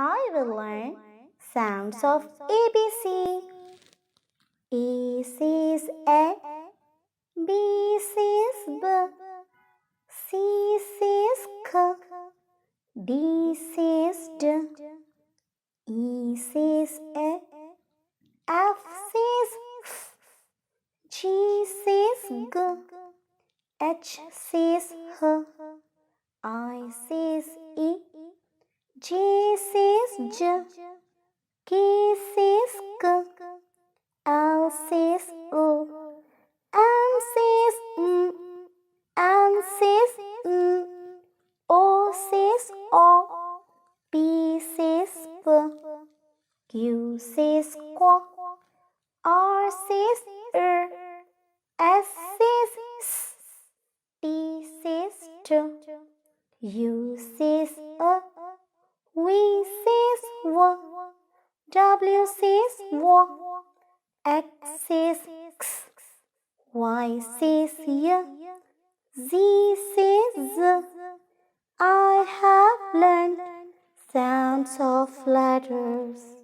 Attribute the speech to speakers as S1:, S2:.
S1: I will learn sounds of ABC. A says A, B says B, C says K, D says D, E says A, F says F, G says G, H says H, I says E, J says J, K says K, L says O, M says M, N says N, O says O, P says P, Q says Q, R says R, S says S, T says T, U says A, V says W, W says W, X says X, Y says Y, Z says Z. I have learned sounds of letters.